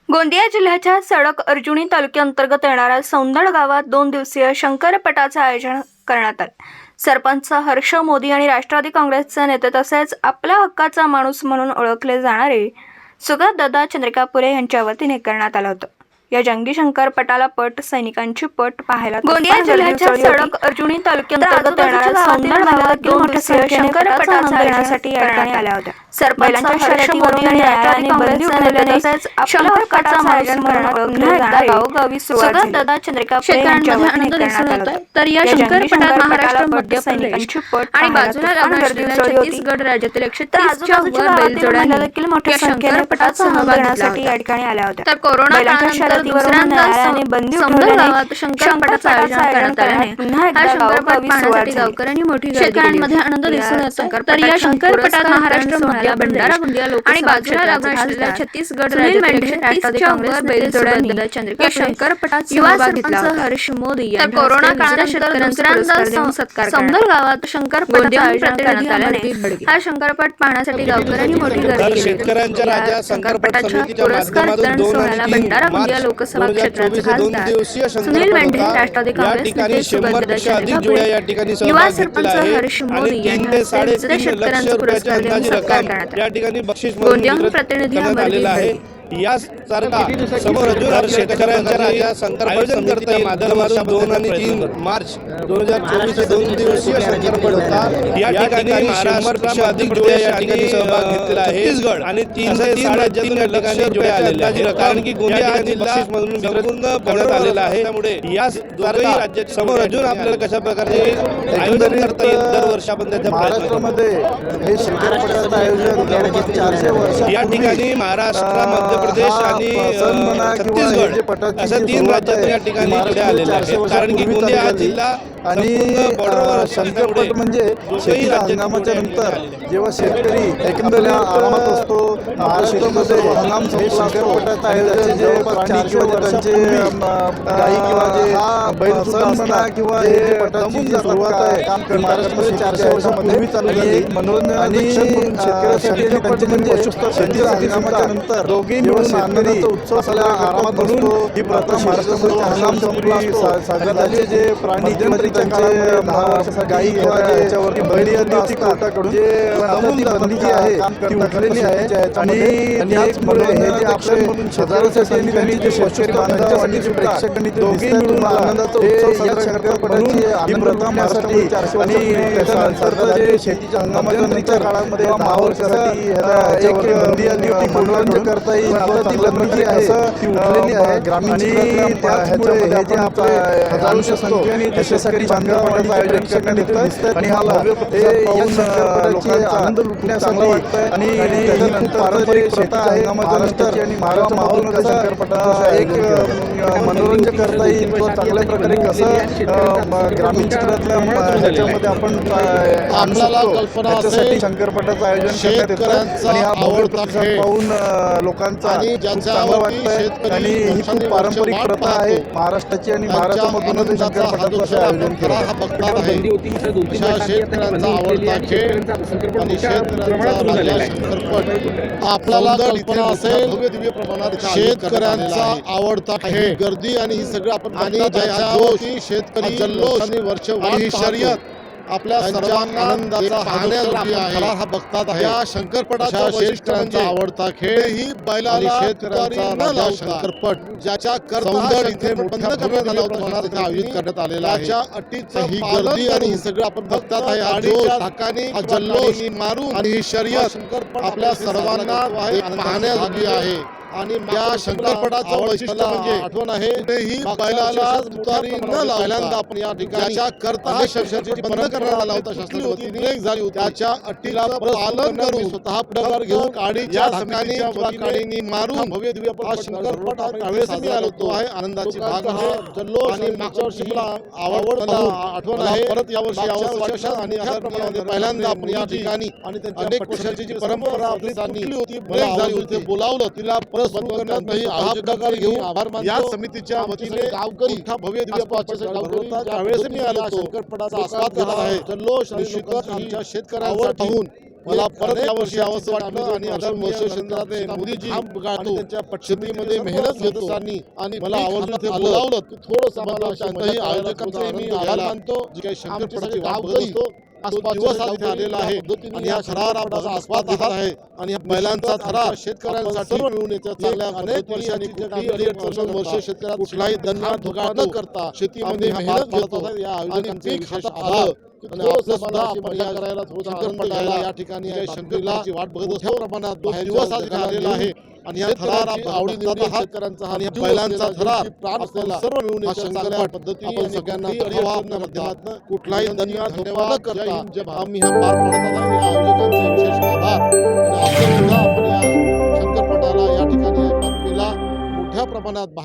गोंदिया जिल्ह्याच्या सडक अर्जुनी तालुक्यांतर्गत येणाऱ्या सौंदड गावात 2 दिवसीय शंकरपटाचं आयोजन करण्यात आलं। सरपंच हर्ष मोदी आणि राष्ट्रवादी काँग्रेसचे नेते तसेच आपल्या हक्काचा माणूस म्हणून ओळखले जाणारे सुगतदादा चंद्रिकापुरे यांच्या वतीने करण्यात आलं होतं। या जंगी शंकरपटाला पट सैनिकांची पट पाहायला गोंदिया जिल्ह्याच्या सडक अर्जुनी तालुक्यांतर्गत येणाऱ्या सौंदड गावात 2 दिवसीय शंकरपटाचं आयोजन करण्यात आलं होतं। सरपंच हर्ष मोदी आणि राष्ट्रवादी काँग्रेसचे नेते तसेच शंकरपटाचं आयोजन करण्यात गावोगावी सुगतदादा चंद्रिकापुरे यांच्या वतीने करण्यात आलं होतं। तर या शंकरपटात महाराष्ट्र, मध्य प्रदेश आणि बाजूला लागणाऱ्या छत्तीसगड राज्यातील 130च्या वर बैलजोड्या देखील मोठ्या संख्येने पटात सहभाग घेण्यासाठी या ठिकाणी आल्या होत्या। तर कोरोना काळानंतर दुसऱ्यांदा बंदी सौंदड गावात शंकरपटाचं आयोजन करण्यात आल्याने हा शंकरपट पाहण्यासाठी गावकऱ्यांनी मोठी शेतकऱ्यांमध्ये आनंद दिसून येतो। तर या शंकरपटात महाराष्ट्र, मध्य, भंडारा, गोंदिया आणि बाजूला लागणाऱ्या छत्तीसगड राज्यातील 130च्या वर बैलजोड्यांनी या शंकरपटात सहभाग घेतला। हर्ष मोदी यांनी कोरोना काळानंतर दुसऱ्यांदा सौंदड गावात शंकरपटाचं आयोजन करण्यात आल्याने हा शंकरपट पाहण्यासाठी गावकऱ्यांनी मोठी गर्दी केली। शेतकऱ्यांच्या राजा शंकरपटाच्या पुरस्कार वितरण सोहळ्याला भंडारा, गोंदिया लोकसभा क्षेत्राचे खासदार सुनील मेंढे, राष्ट्रवादी काँग्रेस नेते सुगतदादा चंद्रिकापुरे, युवा सरपंच हर्ष मोदी यांनी शेतकऱ्यांचा पुरस्कार देऊन सत्कार करण्यात आला। गोंदियाहून प्रतिनिधी अमरदीप बडगे या समोर शेतकऱ्यांच्या राजा शंकरपट समितीच्या माध्यमातून 2 आणि 3 मार्च 2024 2 दिवसीय शंकरपट होता। या ठिकाणी महाराष्ट्रापेक्षा अधिक जोड्या या ठिकाणी सहभाग घेतलेला आहे। छत्तीसगड आणि 303 राज्यातून या ठिकाणी जोड्या आलेल्या आहेत। कारण की गोंदिया हा जिल्हा मधून करण्यात आलेला आहे, त्यामुळे या दोन्ही राज्यात समोर अजून आपल्याला कशा प्रकारे आयोजन करता येईल दरवर्षी आपण त्याच्या महाराष्ट्रामध्ये हे शंकरपटाचं आयोजन 400 वर्ष या ठिकाणी महाराष्ट्र, मध्य प्रदेश आणि छत्तीसगड अशा 3 राज्यात या ठिकाणी जोड्या आलेल्या आहेत। कारण की गोंदिया हा जिल्हा आणि शंकरपट म्हणजे शेतीच्या हंगामाच्या नंतर जेव्हा शेतकरी एकंदरीत आरामात असतो, महाराष्ट्रामध्ये हंगाम शंकरपटाचं आयोजन जवळपास 400 वर्षांचे गाई किंवा जे बैल सण म्हणा किंवा हे पटाची सुरुवात आहे महाराष्ट्रामध्ये 400 वर्षापूर्वी चालू झाली। मनोरंजन आणि शेतकऱ्यासाठी त्यांचे म्हणजे शेतीच्या हंगामाच्या नंतर दोघे मिळून आनंदाचा उत्सव आपल्या आरामात असतो। ही प्रथा महाराष्ट्रामध्ये हंगाम संपला साजरा झाले जे प्राणी त्यांचे 10 वर्षाचा गाई याच्यावरती बळी होती कोर्टाकडून जे बंदी जी आहे ती उठलेली आहे। आणि याचमुळे हे जे आपले हजारोच्या संख्येने जे शेतकरी बांधवांनी प्रेक्षकांनी दोघे मिळून आनंदाचा उत्सव साजरा करतात ही प्रथा महाराष्ट्रामध्ये 400 वर्षानंतर जे शेतीच्या हंगामाच्या नंतर काळामध्ये महावर्षासाठी एक बंदी आली होती, मनोरंजन करता येईल ती बंदी जी आहे ती उठलेली आहे ग्रामीण ह्याच्यामध्ये हे जे आपले हजारोच्या संख्येने शेतकरी बांधवांचं आयोजन करण्यात येतं आणि हा लोकांचा आनंद लुटण्यासाठी वाटतंय आणि त्याच्यानंतर पारंपरिक प्रथा आहे महाराष्ट्राची आणि महाराष्ट्रामधून शंकरपटाचं एक मनोरंजन करता येईल किंवा चांगल्या प्रकारे कसं ग्रामीण क्षेत्रातल्या ह्याच्यामध्ये आपण आणू शकतो त्याच्यासाठी शंकरपटाचं आयोजन करण्यात येतं आणि हा भव्य प्रतिसाद पाहून लोकांचा खूप चांगलं वाटतंय आणि ही खूप पारंपरिक प्रथा आहे महाराष्ट्राची आणि महाराष्ट्रामधूनच शंकरपटाचं आयोजन केलं। हा बघता आहे शेतकऱ्यांचा आवडता खेळ आणि शेतकऱ्यांचा राजा शंकरपट आपल्याला कल्पना असेल शेतकऱ्यांचा आवडता खेळ गर्दी आणि ही सगळं आपण आणि ज्याच्या शेतकरी जल्लोष आणि वर्ष आणि शर्यत आपल्या सर्वांना आनंदाचा पाहण्यायोग्य आहे। हा बघतात आहे या शंकरपटाचा शेतकऱ्यांचा आवडता खेळ ही बैलाला शेतकऱ्यांचा राजा शंकरपट ज्याच्या सौंदड इथे मोठ्या करण्यात आला होता तिथे आयोजित करण्यात आलेला आहे। त्याच्या अटीचं ही गर्दी आणि ही सगळं आपण बघतात आहे आणि ढाकाने जल्लोष मारून आणि ही शर्यत आपल्या सर्वांना पाहण्यायोग्य आहे। आणि या शंकरपटाचं वैशिष्ट्य म्हणजे आठवण आहे कुठेही बैलाला तुतारी न लावल्यानंतर आपण या ठिकाणी करता शस्त्राची बंद करण्यात आला होता, शस्त्राची निर्णय झाली होती त्याच्या अटीला पालन करून स्वतः पुढाकार घेऊन काडीच्या काडीनी मारून भव्य दिव्य हा शंकरपट त्यावेळेस आलो होतो आहे आनंदाची भाग आहे जल्लोष आणि मागच्या वर्षी मला आवड मला आठवण आहे परत यावर्षी आणि त्याप्रमाणे पहिल्यांदा आपण या ठिकाणी आणि अनेक वर्षाची जी परंपरा आपली चालली होती झाली होती बोलावलं तिला पुढाकार घेऊन आभार मानतो या समितीच्या वतीने गावकरी मोठा भव्य दिव्य त्यावेळेस मी आलो शंकरपटाचा आस्वाद घेत आहे जल्लोष आणि आमच्या शेतकऱ्यांचा पाहून मला परत यावर्षी यावंसं वाटलं आणि आता वर्ष क्षेत्रात मोदीजी गाळतो शेतीमध्ये मेहनत घेत असताना आणि मला आवडलं ते बोलावलं थोडंसं मला शांतही आयोजकांचे मी आभार मानतो जे काही शंकरपटाची गाव बघतो आज दिवस आज इथे आलेला आहे आणि हा थराराचा आस्वाद घेत आहे आणि या महिलांचा थरा शेतकऱ्यांसाठी सर्व मिळून येतात चांगल्या अनेक वर्षांनी वर्ष शेतकऱ्याला कुठलाही दंडात धोका न करता शेतीमध्ये मेहनत घेत होता या आयोजकांचे विशेष आभार आणि आपलं सुद्धा आपण या करायला शंकरपटाला या ठिकाणी शंकरची वाट बघत असतो प्रमाणात दिवस आज इथे आलेला आहे आणि या थरार आवडीचा शेतकऱ्यांचा आणि महिलांचा थरा प्राण असलेला सर्व मिळून या शंकरपट पद्धती आपण सगळ्यांना आपल्या माध्यमातून कुठलाही दंडात धोका न करता आम्ही हा पार पडत आहे या आयोजकांचे विशेष आभार आणि आपण या शंकरपटाला या ठिकाणी बातमीला मोठ्या प्रमाणात